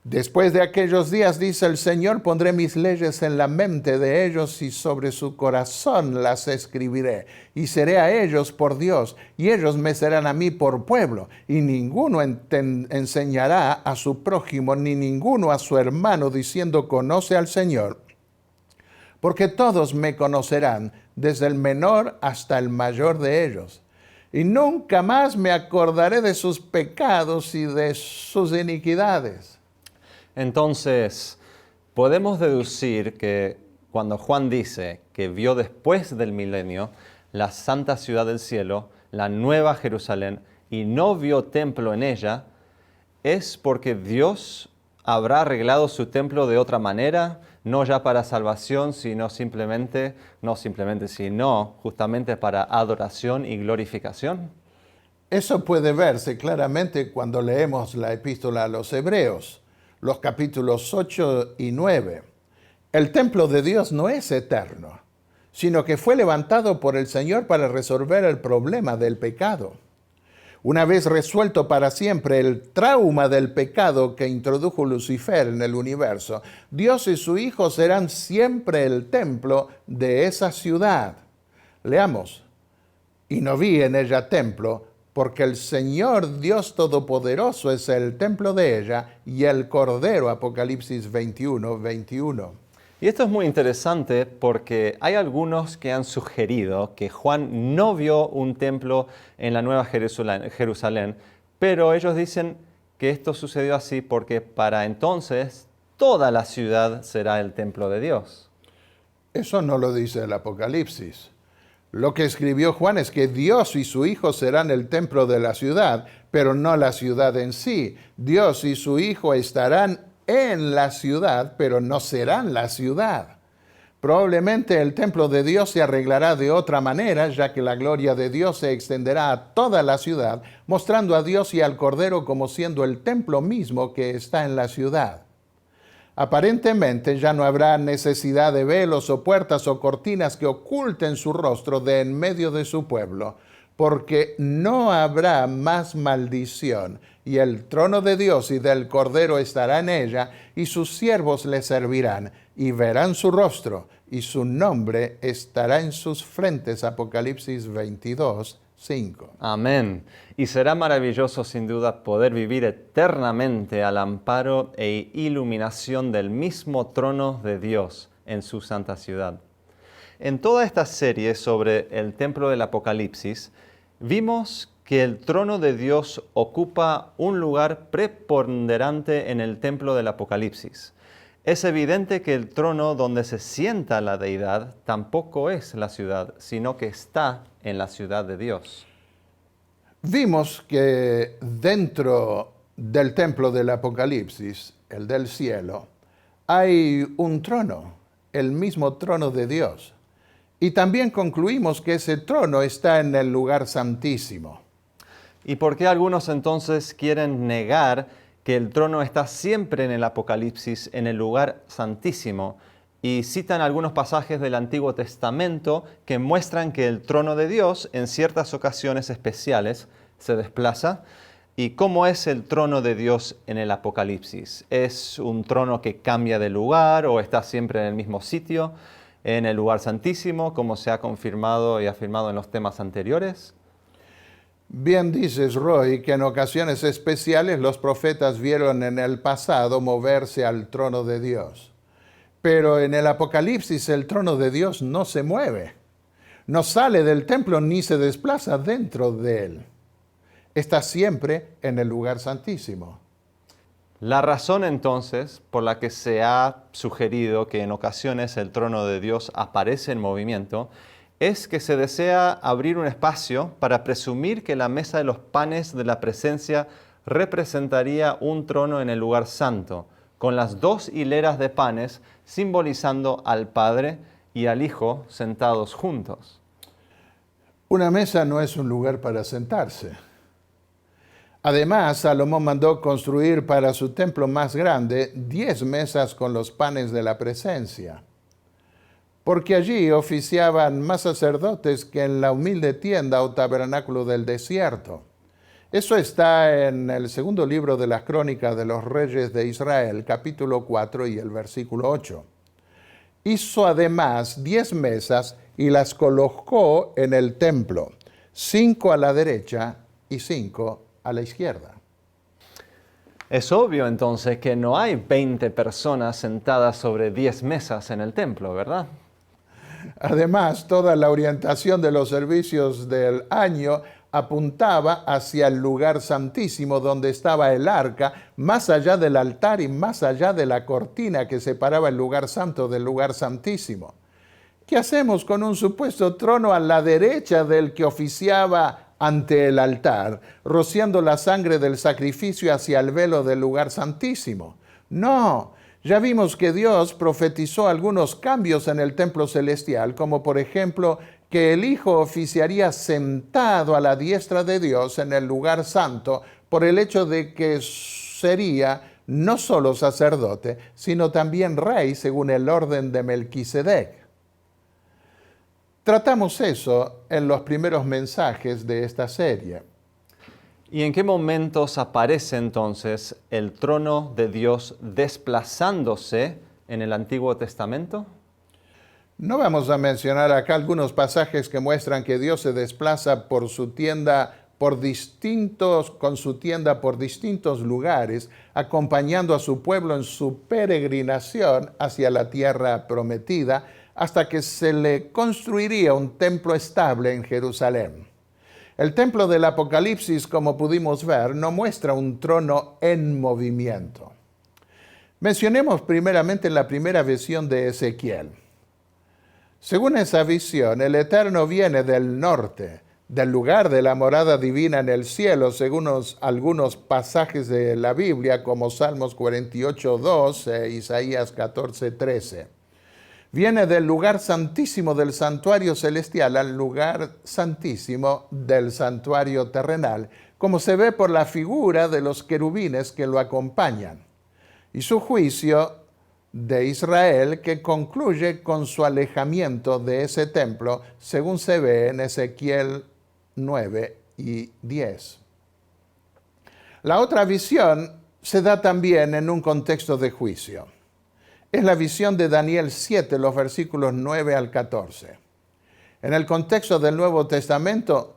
Después de aquellos días, dice el Señor, pondré mis leyes en la mente de ellos y sobre su corazón las escribiré. Y seré a ellos por Dios, y ellos me serán a mí por pueblo. Y ninguno enseñará a su prójimo, ni ninguno a su hermano, diciendo, conoce al Señor. Porque todos me conocerán, desde el menor hasta el mayor de ellos. Y nunca más me acordaré de sus pecados y de sus iniquidades. Entonces, podemos deducir que cuando Juan dice que vio después del milenio la santa ciudad del cielo, la nueva Jerusalén, y no vio templo en ella, es porque Dios habrá arreglado su templo de otra manera, no ya para salvación, sino justamente para adoración y glorificación? Eso puede verse claramente cuando leemos la epístola a los Hebreos, los capítulos 8 y 9. El templo de Dios no es eterno, sino que fue levantado por el Señor para resolver el problema del pecado. Una vez resuelto para siempre el trauma del pecado que introdujo Lucifer en el universo, Dios y su Hijo serán siempre el templo de esa ciudad. Leamos: y no vi en ella templo, porque el Señor Dios Todopoderoso es el templo de ella y el Cordero. Apocalipsis 21, 21. Y esto es muy interesante porque hay algunos que han sugerido que Juan no vio un templo en la Nueva Jerusalén, pero ellos dicen que esto sucedió así porque para entonces toda la ciudad será el templo de Dios. Eso no lo dice el Apocalipsis. Lo que escribió Juan es que Dios y su Hijo serán el templo de la ciudad, pero no la ciudad en sí. Dios y su Hijo estarán en la ciudad, pero no serán la ciudad. Probablemente el templo de Dios se arreglará de otra manera, ya que la gloria de Dios se extenderá a toda la ciudad, mostrando a Dios y al Cordero como siendo el templo mismo que está en la ciudad. Aparentemente ya no habrá necesidad de velos o puertas o cortinas que oculten su rostro de en medio de su pueblo, porque no habrá más maldición, y el trono de Dios y del Cordero estará en ella, y sus siervos le servirán, y verán su rostro, y su nombre estará en sus frentes. Apocalipsis 22, 5. Amén. Y será maravilloso sin duda poder vivir eternamente al amparo e iluminación del mismo trono de Dios en su santa ciudad. En toda esta serie sobre el templo del Apocalipsis, vimos que el trono de Dios ocupa un lugar preponderante en el templo del Apocalipsis. Es evidente que el trono donde se sienta la deidad tampoco es la ciudad, sino que está en la ciudad de Dios. Vimos que dentro del templo del Apocalipsis, el del cielo, hay un trono, el mismo trono de Dios. Y también concluimos que ese trono está en el lugar santísimo. ¿Y por qué algunos entonces quieren negar que el trono está siempre en el Apocalipsis, en el lugar santísimo? Y citan algunos pasajes del Antiguo Testamento que muestran que el trono de Dios en ciertas ocasiones especiales se desplaza. ¿Y cómo es el trono de Dios en el Apocalipsis? ¿Es un trono que cambia de lugar o está siempre en el mismo sitio, en el lugar santísimo, como se ha confirmado y afirmado en los temas anteriores? Bien dices, Roy, que en ocasiones especiales los profetas vieron en el pasado moverse al trono de Dios. Pero en el Apocalipsis el trono de Dios no se mueve, no sale del templo ni se desplaza dentro de él. Está siempre en el lugar santísimo. La razón entonces por la que se ha sugerido que en ocasiones el trono de Dios aparece en movimiento es que se desea abrir un espacio para presumir que la mesa de los panes de la presencia representaría un trono en el lugar santo, con las dos hileras de panes simbolizando al Padre y al Hijo sentados juntos. Una mesa no es un lugar para sentarse. Además, Salomón mandó construir para su templo más grande 10 mesas con los panes de la presencia, porque allí oficiaban más sacerdotes que en la humilde tienda o tabernáculo del desierto. Eso está en el segundo libro de las Crónicas de los Reyes de Israel, capítulo 4 y el versículo 8. Hizo además 10 mesas y las colocó en el templo, 5 a la derecha y 5 a la izquierda. Es obvio entonces que no hay 20 personas sentadas sobre 10 mesas en el templo, ¿verdad? Además, toda la orientación de los servicios del año apuntaba hacia el lugar santísimo donde estaba el arca, más allá del altar y más allá de la cortina que separaba el lugar santo del lugar santísimo. ¿Qué hacemos con un supuesto trono a la derecha del que oficiaba ante el altar, rociando la sangre del sacrificio hacia el velo del lugar santísimo? No, ya vimos que Dios profetizó algunos cambios en el templo celestial, como por ejemplo que el Hijo oficiaría sentado a la diestra de Dios en el lugar santo por el hecho de que sería no solo sacerdote, sino también rey según el orden de Melquisedec. Tratamos eso en los primeros mensajes de esta serie. ¿Y en qué momentos aparece entonces el trono de Dios desplazándose en el Antiguo Testamento? No vamos a mencionar acá algunos pasajes que muestran que Dios se desplaza con su tienda por distintos lugares, acompañando a su pueblo en su peregrinación hacia la tierra prometida, hasta que se le construiría un templo estable en Jerusalén. El templo del Apocalipsis, como pudimos ver, no muestra un trono en movimiento. Mencionemos primeramente la primera visión de Ezequiel. Según esa visión, el Eterno viene del norte, del lugar de la morada divina en el cielo, según algunos pasajes de la Biblia, como Salmos 48:2 e Isaías 14:13. Viene del lugar santísimo del santuario celestial al lugar santísimo del santuario terrenal, como se ve por la figura de los querubines que lo acompañan. Y su juicio de Israel, que concluye con su alejamiento de ese templo, según se ve en Ezequiel 9 y 10. La otra visión se da también en un contexto de juicio. Es la visión de Daniel 7, los versículos 9 al 14. En el contexto del Nuevo Testamento,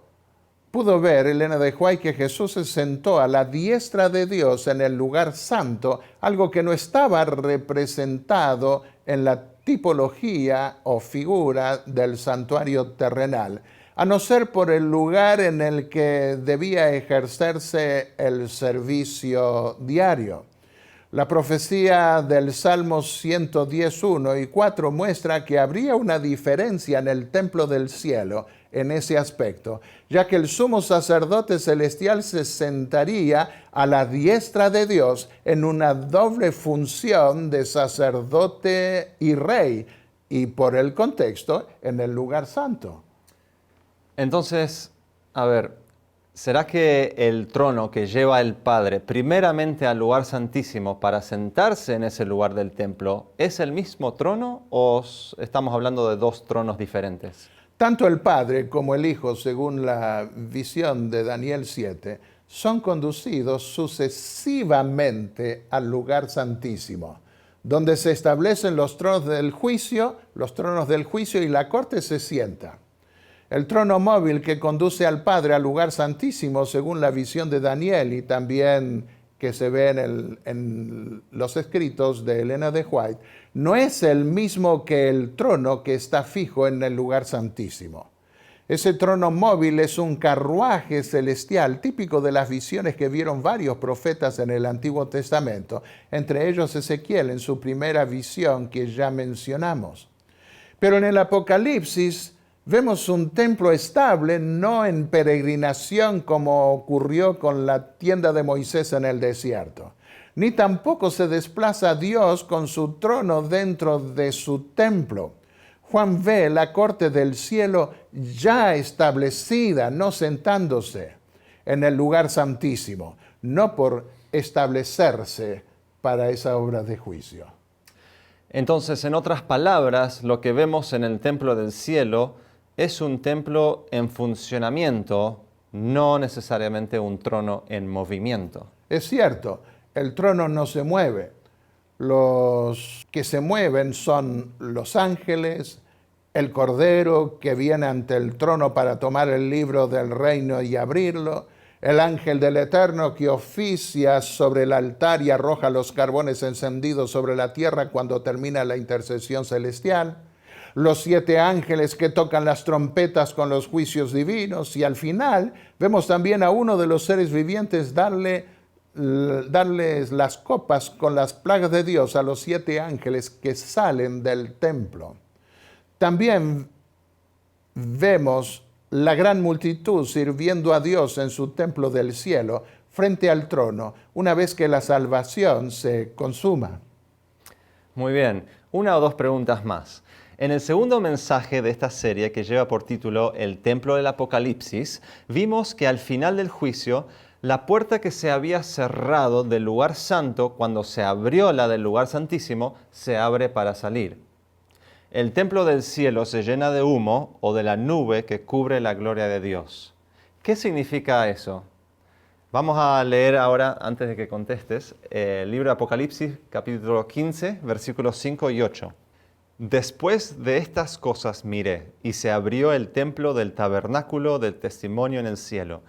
pudo ver Elena de White que Jesús se sentó a la diestra de Dios en el lugar santo, algo que no estaba representado en la tipología o figura del santuario terrenal, a no ser por el lugar en el que debía ejercerse el servicio diario. La profecía del Salmo 110:1 y 4 muestra que habría una diferencia en el templo del cielo en ese aspecto, ya que el sumo sacerdote celestial se sentaría a la diestra de Dios en una doble función de sacerdote y rey, y por el contexto, en el lugar santo. Entonces, a ver, ¿será que el trono que lleva el Padre primeramente al lugar santísimo para sentarse en ese lugar del templo es el mismo trono o estamos hablando de dos tronos diferentes? Tanto el Padre como el Hijo, según la visión de Daniel 7, son conducidos sucesivamente al lugar santísimo, donde se establecen los tronos del juicio y la corte se sienta. El trono móvil que conduce al Padre al lugar santísimo, según la visión de Daniel y también que se ve en los escritos de Elena de White, no es el mismo que el trono que está fijo en el lugar santísimo. Ese trono móvil es un carruaje celestial típico de las visiones que vieron varios profetas en el Antiguo Testamento, entre ellos Ezequiel en su primera visión que ya mencionamos. Pero en el Apocalipsis vemos un templo estable, no en peregrinación como ocurrió con la tienda de Moisés en el desierto. Ni tampoco se desplaza Dios con su trono dentro de su templo. Juan ve la corte del cielo ya establecida, no sentándose en el lugar santísimo, no por establecerse para esa obra de juicio. Entonces, en otras palabras, lo que vemos en el templo del cielo es un templo en funcionamiento, no necesariamente un trono en movimiento. Es cierto, el trono no se mueve. Los que se mueven son los ángeles, el Cordero que viene ante el trono para tomar el libro del reino y abrirlo, el ángel del Eterno que oficia sobre el altar y arroja los carbones encendidos sobre la tierra cuando termina la intercesión celestial, los 7 ángeles que tocan las trompetas con los juicios divinos, y al final vemos también a uno de los seres vivientes darles las copas con las plagas de Dios a los 7 ángeles que salen del templo. También vemos la gran multitud sirviendo a Dios en su templo del cielo, frente al trono una vez que la salvación se consuma. Muy bien, una o dos preguntas más. En el segundo mensaje de esta serie, que lleva por título El Templo del Apocalipsis, vimos que al final del juicio, la puerta que se había cerrado del lugar santo, cuando se abrió la del lugar santísimo, se abre para salir. El templo del cielo se llena de humo o de la nube que cubre la gloria de Dios. ¿Qué significa eso? Vamos a leer ahora, antes de que contestes, el libro de Apocalipsis, capítulo 15, versículos 5 y 8. Después de estas cosas miré, y se abrió el templo del tabernáculo del testimonio en el cielo,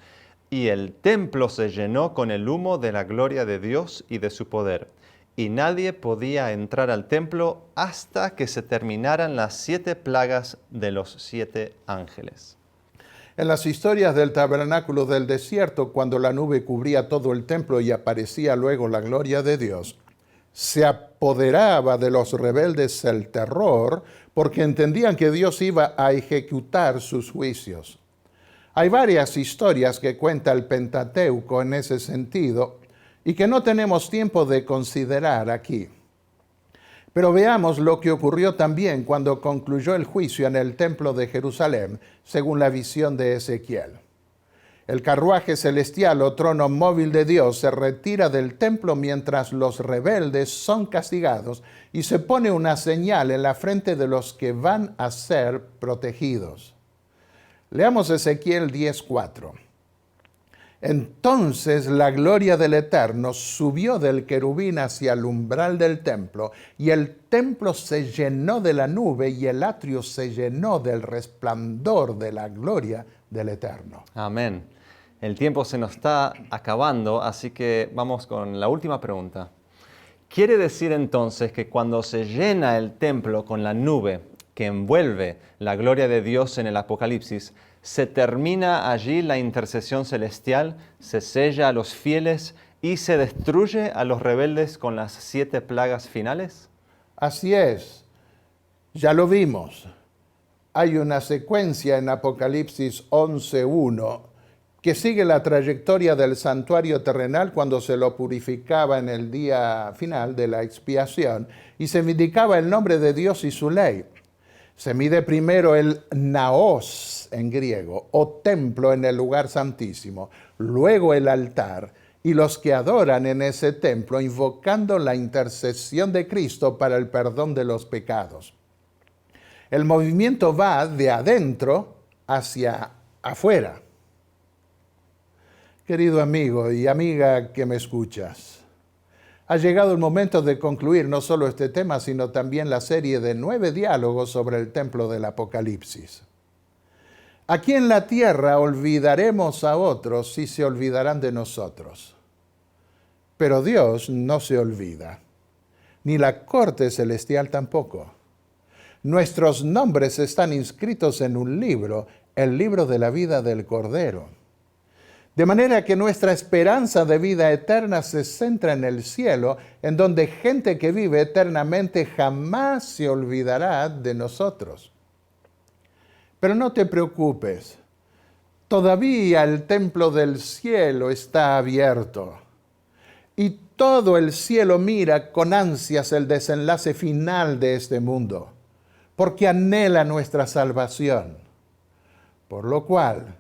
y el templo se llenó con el humo de la gloria de Dios y de su poder. Y nadie podía entrar al templo hasta que se terminaran las 7 plagas de los 7 ángeles. En las historias del tabernáculo del desierto, cuando la nube cubría todo el templo y aparecía luego la gloria de Dios, se apoderaba de los rebeldes el terror porque entendían que Dios iba a ejecutar sus juicios. Hay varias historias que cuenta el Pentateuco en ese sentido y que no tenemos tiempo de considerar aquí. Pero veamos lo que ocurrió también cuando concluyó el juicio en el templo de Jerusalén, según la visión de Ezequiel. El carruaje celestial o trono móvil de Dios se retira del templo mientras los rebeldes son castigados y se pone una señal en la frente de los que van a ser protegidos. Leamos Ezequiel 10:4. Entonces la gloria del Eterno subió del querubín hacia el umbral del templo, y el templo se llenó de la nube y el atrio se llenó del resplandor de la gloria del Eterno. Amén. El tiempo se nos está acabando, así que vamos con la última pregunta. ¿Quiere decir entonces que cuando se llena el templo con la nube que envuelve la gloria de Dios en el Apocalipsis, se termina allí la intercesión celestial, se sella a los fieles y se destruye a los rebeldes con las 7 plagas finales? Así es, ya lo vimos. Hay una secuencia en Apocalipsis 11:1 que sigue la trayectoria del santuario terrenal cuando se lo purificaba en el día final de la expiación y se vindicaba el nombre de Dios y su ley. Se mide primero el naos en griego, o templo en el lugar santísimo, luego el altar y los que adoran en ese templo invocando la intercesión de Cristo para el perdón de los pecados. El movimiento va de adentro hacia afuera. Querido amigo y amiga que me escuchas, ha llegado el momento de concluir no solo este tema, sino también la serie de 9 diálogos sobre el templo del Apocalipsis. Aquí en la tierra olvidaremos a otros y se olvidarán de nosotros. Pero Dios no se olvida, ni la corte celestial tampoco. Nuestros nombres están inscritos en un libro, el libro de la vida del Cordero. De manera que nuestra esperanza de vida eterna se centra en el cielo, en donde gente que vive eternamente jamás se olvidará de nosotros. Pero no te preocupes, todavía el templo del cielo está abierto y todo el cielo mira con ansias el desenlace final de este mundo, porque anhela nuestra salvación. Por lo cual,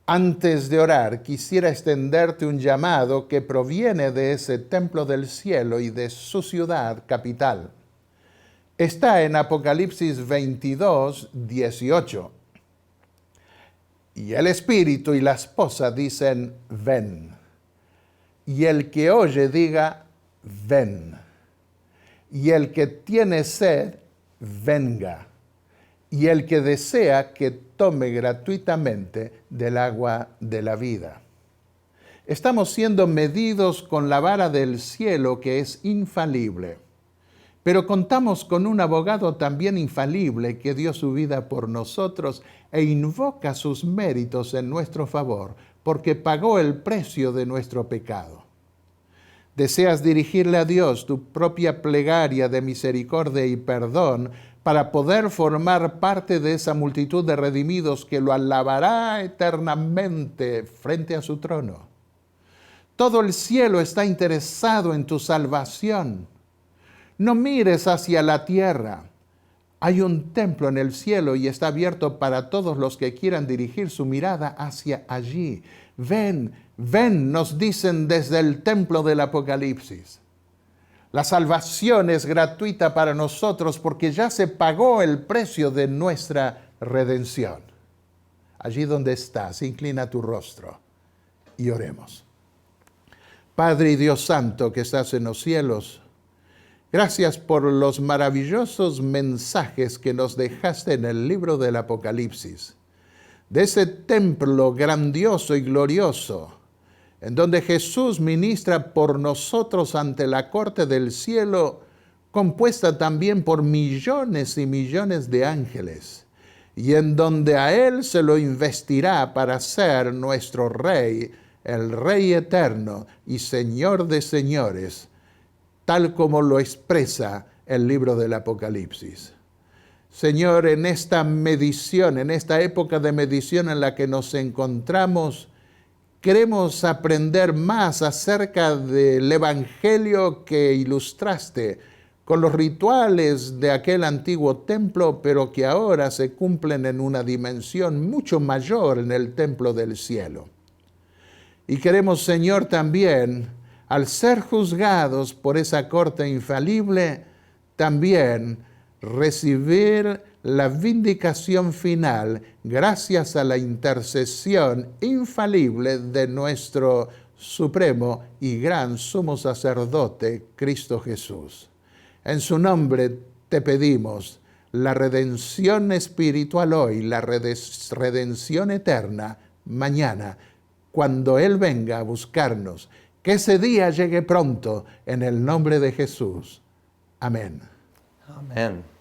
antes de orar, quisiera extenderte un llamado que proviene de ese templo del cielo y de su ciudad capital. Está en Apocalipsis 22:18. Y el Espíritu y la esposa dicen, ven. Y el que oye diga, ven. Y el que tiene sed, venga. Y el que desea que tome gratuitamente del agua de la vida. Estamos siendo medidos con la vara del cielo que es infalible, pero contamos con un abogado también infalible que dio su vida por nosotros e invoca sus méritos en nuestro favor, porque pagó el precio de nuestro pecado. ¿Deseas dirigirle a Dios tu propia plegaria de misericordia y perdón para poder formar parte de esa multitud de redimidos que lo alabará eternamente frente a su trono? Todo el cielo está interesado en tu salvación. No mires hacia la tierra. Hay un templo en el cielo y está abierto para todos los que quieran dirigir su mirada hacia allí. Ven, ven, nos dicen desde el templo del Apocalipsis. La salvación es gratuita para nosotros porque ya se pagó el precio de nuestra redención. Allí donde estás, inclina tu rostro y oremos. Padre y Dios Santo que estás en los cielos, gracias por los maravillosos mensajes que nos dejaste en el libro del Apocalipsis, de ese templo grandioso y glorioso, en donde Jesús ministra por nosotros ante la corte del cielo, compuesta también por millones y millones de ángeles, y en donde a Él se lo investirá para ser nuestro Rey, el Rey eterno y Señor de señores, tal como lo expresa el libro del Apocalipsis. Señor, en esta medición, en esta época de medición en la que nos encontramos, queremos aprender más acerca del Evangelio que ilustraste con los rituales de aquel antiguo templo, pero que ahora se cumplen en una dimensión mucho mayor en el templo del cielo. Y queremos, Señor, también, al ser juzgados por esa corte infalible, también recibir la vindicación final gracias a la intercesión infalible de nuestro supremo y gran sumo sacerdote, Cristo Jesús. En su nombre te pedimos la redención espiritual hoy, la redención eterna mañana, cuando Él venga a buscarnos. Que ese día llegue pronto en el nombre de Jesús. Amén. Amén.